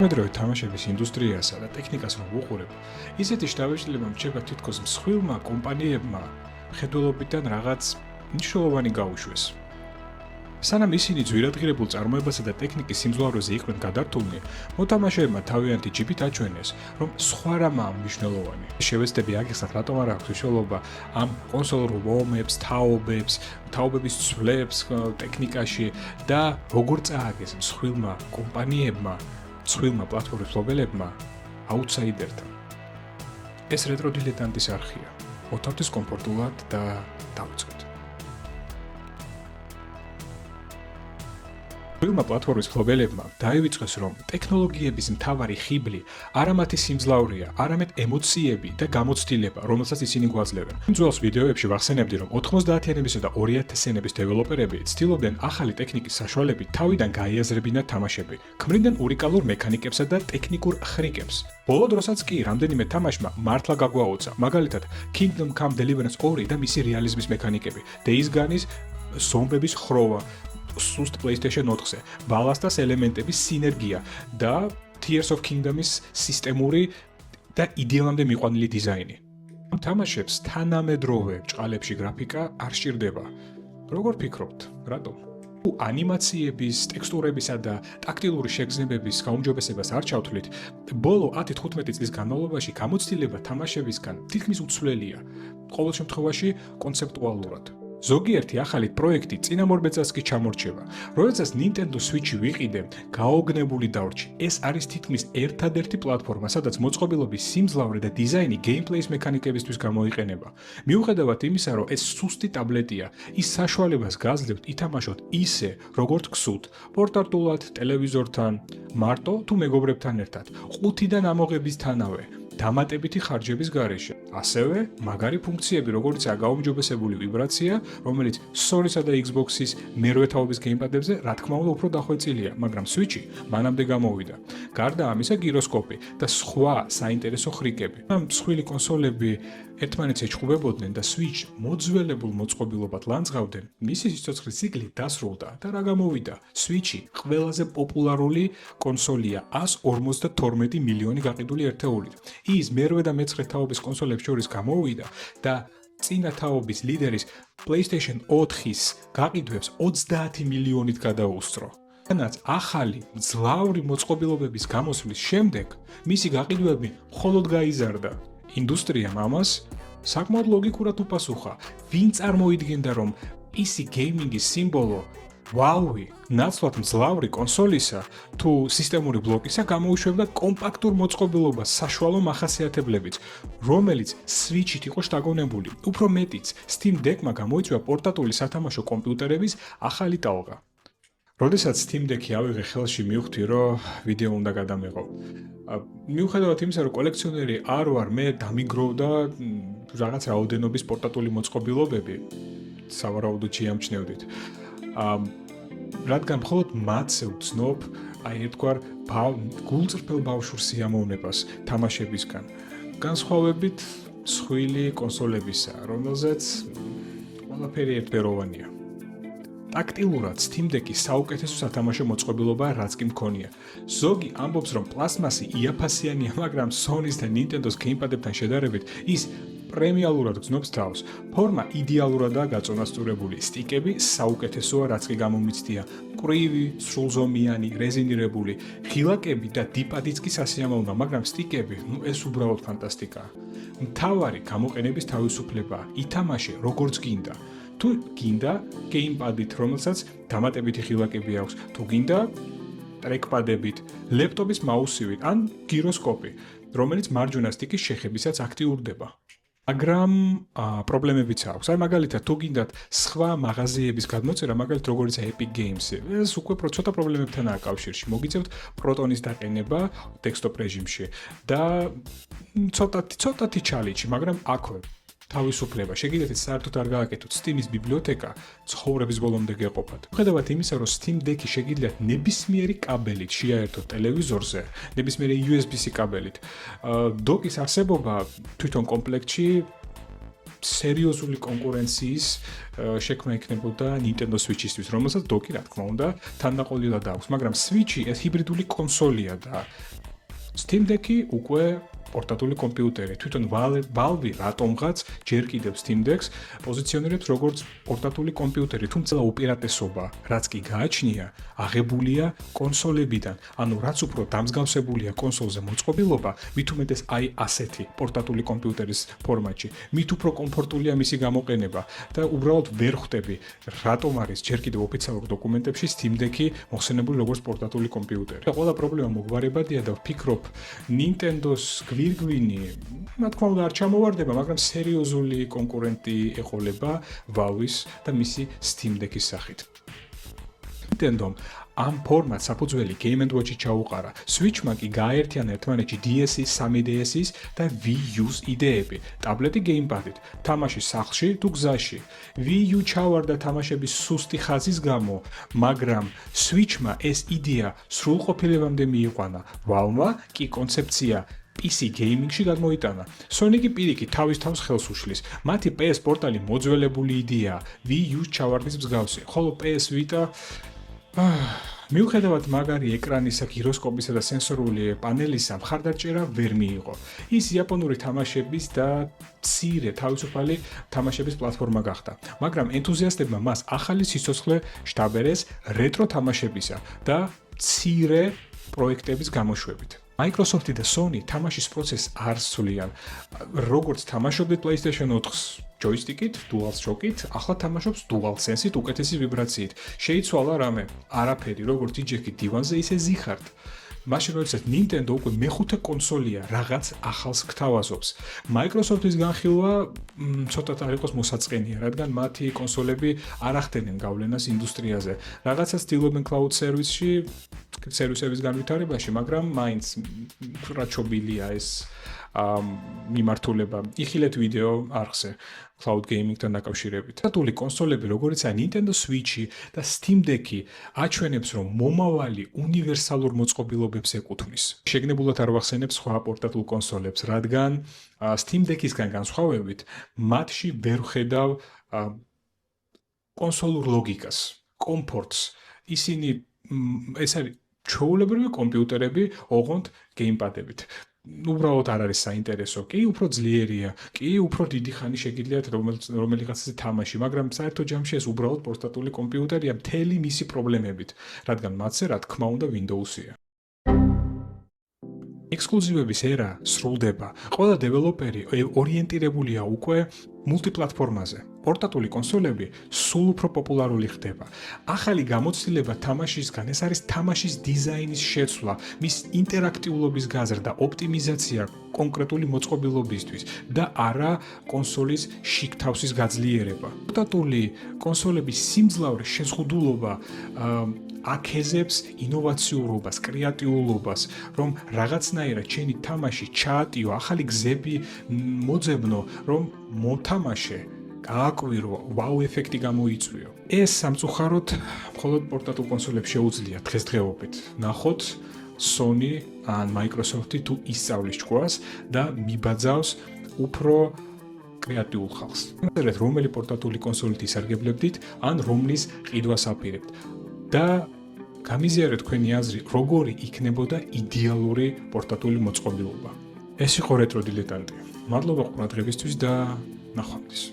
მედროვე თამაშების ინდუსტრიასა და ტექნიკას რომ ვუყურებ, ისეთი შთაბეჭდილება მრჩება თითქოს მსხვილმა კომპანიებმა მხედველობიდან რაღაც მნიშვნელოვანი გაუშვეს. სანამ ისინი ძვირადღირებულ წარმოებასა და ტექნიკის სიმძლავრეზე იყვნენ გადართულნი, მოთამაშეებმა თავიანთი ჯიპით აჩვენეს, რომ სხვა რამაა მნიშვნელოვანი. შევეცდები აგიხსნათ, რატომ არ აქვს მნიშვნელობა ამ კონსოლურ ლომებს, თაობების ცვლებს ტექნიკაში და როგორ წააგეს მსხვილმა კომპანიებმა, მსხვილმა პლატფორმის მფლობელებმა აუთსაიდერთან. ეს რეტრო დილეტანტის არხია. მოთავთ კომფორტულად და დავიწყოთ. მსხვილმა პლატფორმის მფლობელებმა დაივიწყეს, რომ ტექნოლოგიების მთავარი ხიბლი არა მათი სიმძლავრეა, არამედ ემოციები და გამოცდილება, რომელსაც ისინი გვაძლევენ. ძველს ვიდეოებში ვახსენებდი, რომ 90-იანებისა და 2000-იანების დეველოპერები ცდილობდნენ ახალი ტექნიკის საშუალებით თავიდან გაიაზრებინათ თამაშები, ქმნიდნენ უნიკალურ მექანიკებსა და ტექნიკურ ხრიკებს. ბოლო დროსაც კი რამდენიმე თამაშმა მართლა გაგვაუცა, მაგალითად Kingdom Come Deliverance 2 და მისი რეალიზმის მექანიკები, Days Gone-ის ზომბების ხროვა, სუსტ PlayStation 4-ზე, ბალასტას ელემენტების სინერგია და Tears of Kingdom-ის სისტემური და იდეალამდე მიყვანილი დიზაინი. ამ თამაშებს თანამედროვე ბრჭყალებში გრაფიკა არ სჭირდება. როგორ ფიქრობთ, რატომ? ანიმაციების, ტექსტურებისა და ტაქტილური შეგრძნებების გაუმჯობესებას არ ჩავთვლით, ბოლო 10-15 წლის განმავლობაში გამოცდილება თამაშებისგან თითქმის უცვლელია, ყოველ შემთხვევაში კონცეპტუალურად. ზოგიერთი ახალი პროექტი წინამორბედს კი ჩამორჩება. როდესაც Nintendo Switch-ი ვიყიდე, გაოგნებული დავრჩი. ეს არის თითქმის ერთადერთი პლატფორმა, სადაც მოწყობილობის სიმძლავრე და დიზაინი გეიმპლეის მექანიკებისთვის გამოიყენება. მიუხედავად იმისა, რომ ეს სუსტი ტაბლეტია, ის საშუალებას გაძლევთ ითამაშოთ ისე, როგორც გსურთ, პორტატულად, ტელევიზორთან, მარტო თუ მეგობრებთან ერთად, ყუთიდან ამოღებისთანავე. დამატებითი ხარჯების გარეშე. ასევე მაგარი ფუნქციები, როგორიცაა გაუმჯობესებული ვიბრაცია, რომელიც Sony-სა და Xbox-ის მერვე თაობის გეიმპადებზე, რა თქმა უნდა, უფრო დახვეწილია, მაგრამ Switch-ი მანამდე გამოვიდა. გარდა ამისა, გიროსკოპი და სხვა საინტერესო ხრიკები. ამ მსხვილი კონსოლები ერთმანეთს ეჭხუბებოდნენ და Switch მოძველებულ მოწყობილობად ლანძღავდნენ, მისი სიცოცხლის ციკლი დასრულდა და რა გამოვიდა? Switch-ი ყველაზე პოპულარული კონსოლია 152 მილიონი გაყიდული ერთეულით. ის მერვე და მეცხრე თაობის კონსოლებს შორის გამოვიდა და წინა თაობის ლიდერის PlayStation 4-ის გაყიდვებს 30 მილიონით გადაუსწრო. თანაც ახალი მძლავრი მოწყობილობების გამოსვლის შემდეგ მისი გაყიდვები მხოლოდ გაიზარდა. ინდუსტრიამ ამას საკმაოდ ლოგიკურად უპასუხა. ვინ წარმოიდგენდა, რომ PC gaming-ის სიმბოლო Huawei ნაცვლად მძლავრი კონსოლისა თუ სისტემური ბლოკისა გამოუშვებდა კომპაქტურ მოწყობილობას საშუალო მახასიათებლებით, რომელიც Switch-ით იყო შთაგონებული. უფრო მეტიც, Steam Deck-მა გამოიწვია პორტატული სათამაშო კომპიუტერების ახალი ტალღა. როდესაც Steam Deck-ი ავიღე ხელში, მივხვდი, რომ ვიდეო უნდა გადამეღო. მიუხედავად იმისა, რომ კოლექციონერი არ ვარ, მე დამიგროვდა რაღაც რაოდენობის პორტატული მოწყობილობები, სავარაუდოდ შეამჩნევდით. რადგან მხოლოდ მათზე ვცნობ ერთგვარ გულწრფელ ბავშვურ სიამოვნებას თამაშებისგან. განსხვავებით მსხვილი კონსოლებისა, რომელზეც ყველაფერი ერთფეროვანია. ტაქტილურად Steam Deck-ი საუკეთესო სათამაშო მოწყობილობაა, რაც კი მქონია. ზოგი ამბობს, რომ პლასმასი იაფასიანია, მაგრამ Sony-ს და Nintendo-ს გეიმპადებთან შედარებით ის პრემიალურად გრძნობს თავს. ფორმა იდეალურადაა გაწონასწორებული. სტიკები საუკეთესოა, რაც კი გამომიცდია. მკვრივი, სრულზომიანი, რეზინირებული, ღილაკები და დიპადიც კი სასიამოვნოა, მაგრამ სტიკები, ეს უბრალოდ ფანტასტიკაა. მთავარი გამოყენების თავისუფლებაა. ითამაშე როგორც გინდა. თუ გინდა გეიმპადით, რომელსაც დამატებითი ღილაკები აქვს, თუ გინდა ტრეკპადებით, ლეპტოპის მაუსივით ან გიროსკოპი, რომელიც მარჯვენა სტიკის შეხებისაც აქტიურდება. მაგრამ პრობლემებიც აქვს. აი მაგალითად, თუ გინდათ სხვა მაღაზიების გადმოწერა, მაგალითად როგორიცაა Epic Games-ი, ეს უკვე ცოტა პრობლემებთანაა კავშირში. მოგიწევთ პროტონის დაყენება დესკტოპ რეჟიმში და ცოტათი ჩალიჩი, მაგრამ აქვე თავისუფლება. შეგიძლიათ საერთოდ არ გააკეთოთ Steam-ის ბიბლიოთეკა ცხოვრების ბოლომდე გეყოფათ. მიუხედავად იმისა, რომ Steam Deck-ი შეგიძლიათ ნებისმიერი კაბელით შეაერთოთ ტელევიზორზე, ნებისმიერი USB-C კაბელით. დოკის არსებობა თვითონ კომპლექტში სერიოზული კონკურენციის შექმნა იქნებოდა Nintendo Switch-ისთვის, რომელსაც დოკი რა თქმა უნდა თანდაყოლილად აქვს, მაგრამ Switch-ი ეს ჰიბრიდული კონსოლია და Steam Deck-ი უკვე პორტატული კომპიუტერი. თვითონ Valve რატომღაც ჯერ კიდევ Steam Deck-ს პოზიციონირებს როგორც პორტატული კომპიუტერი, თუმცა უპირატესობა, რაც კი გააჩნია, აღებულია კონსოლებიდან. ანუ რაც უფრო დამსგავსებულია კონსოლზე მოწყობილობა, მით უმეტეს აი ასეთი პორტატული კომპიუტერის ფორმატში, მით უფრო კომფორტულია მისი გამოყენება და უბრალოდ ვერ ხვდები, რატომ არის ჯერ კიდევ ოფიციალურ დოკუმენტებში Steam Deck-ი მოხსენებული როგორც პორტატული კომპიუტერი. ყველა პრობლემა მოგვარებადია და ვფიქრობ Nintendo-ს გვირგვინი, რა თქმა უნდა, არ ჩამოვარდება, მაგრამ სერიოზული კონკურენტი ეყოლება Valve-ის და მისი Steam Deck-ის სახით. Nintendo-მ ამ ფორმატს საფუძველი Game & Watch-ი ჩაუყარა. Switch-მა კი გააერთიანა ერთმანეთში DS-ის, 3DS-ის და Wii U-ს იდეები. ტაბლეტი Gamepad-ით, თამაში სახლში თუ გზაში. Wii U ჩავარდა თამაშების სუსტი ხაზის გამო, მაგრამ Switch-მა ეს იდეა სრულყოფილებამდე მიიყვანა. Valve-მა კი კონცეფცია PC gaming-ში გადმოიტანა. Sony კი პირიქით თავის თავს ხელს უშლის. მათი PS პორტალი მოძველებული იდეაა, Wii U-ს ჩავარდის მსგავსი, ხოლო PS Vita მიუხედავად მაგარი ეკრანისა, გიროსკოპისა და სენსორული პანელისა, მხარდაჭერა ვერ მიიღო. ის იაპონური თამაშების და მცირე თავისუფალი თამაშების პლატფორმა გახდა. მაგრამ ენთუზიასტებმა მას ახალი სიცოცხლე შთაბერეს რეტრო თამაშებისა და მცირე პროექტების გამოშვებით. Microsoft და Sony თამაშის პროცესს არ სვლიან. როგორც თამაშობდით PlayStation 4-ს ჯოისტიკით, DualShock-ით, ახლა თამაშობს DualSense-ით უკეთესი ვიბრაციით. შეიცვალა რამე? არაფერი, როგორც იჯექით დივანზე, ისე ზიხართ. მაშინ როდესაც Nintendo უკვე მეხუთე კონსოლია რაღაც ახალს გთავაზობს. Microsoft-ის განხილვა ცოტათ არ იყოს მოსაწყენია, რადგან მათი კონსოლები არ ახდენენ გავლენას ინდუსტრიაზე. რაღაცას ცდილობენ cloud სერვისების განვითარებაში, მაგრამ მაინც რაჩობილია ეს მიმართულება. იხილეთ ვიდეო არხზე cloud gaming-თან დაკავშირებით. პორტატული კონსოლები, როგორიცაა Nintendo Switch-ი და Steam Deck-ი, აჩვენებს, რომ მომავალი უნივერსალურ მოწყობილობებს ეკუთვნის. შეგნებულად არ ვახსენებ სხვა პორტატულ კონსოლებს, რადგან Steam Deck-ისგან განსხვავებით, მათში ვერ ვხედავ კონსოლურ ლოგიკას, კომფორტს. ისინი ეს არის ჩვეულებრივი კომპიუტერები, ოღონდ Gamepad-ებით. უბრალოდ არ არის საინტერესო, კი უფრო ძლიერია, კი უფრო დიდი ხანი შეგიძლიათ რომელიღაცაზე თამაში, მაგრამ საერთო ჯამში ეს უბრალოდ პორტატული კომპიუტერია მთელი მისი პრობლემებით, რადგან მათზე რა თქმა უნდა Windows-ია. ექსკლუზივების ერა სრულდება. ყველა დეველოპერი ორიენტირებულია უკვე მულტიპლატფორმაზე. პორტატული კონსოლები სულ უფრო პოპულარული ხდება. ახალი გამოცდილება თამაშისგან ეს არის თამაშის დიზაინის შეცვლა, მის ინტერაქტიულობის გაზრდა, ოპტიმიზაცია კონკრეტული მოწყობილობისთვის და არა კონსოლის შიგთავსის გაძლიერება. პორტატული კონსოლების სიმძლავრე შეზღუდულობა აქეზებს ინოვაციურობას, კრეატიულობას, რომ რაღაცნაირად შენი თამაში ჩაატიო, ახალი გზები მოძებნო, რომ მოთამაშე გააკვირო, ვაუ ეფექტი გამოიწვიო. ეს სამწუხაროდ მხოლოდ პორტატულ კონსოლებს შეუძლია დღესდღეობით. ნახოთ Sony ან Microsoft-ი თუ ისწავლის ჭკუას და მიბაძავს უფრო კრეატიულ ხალხს. ამერეთ რომელი პორტატული კონსოლით ისარგებლებდით, ან რომლის ყიდვას აპირებთ. და გამიზიარეთ თქვენი აზრი, როგორი იქნებოდა იდეალური პორტატული მოწყობილობა. ეს იყო რეტრო დილეტანტი. მადლობა ყურადღებისთვის და ნახვამდის.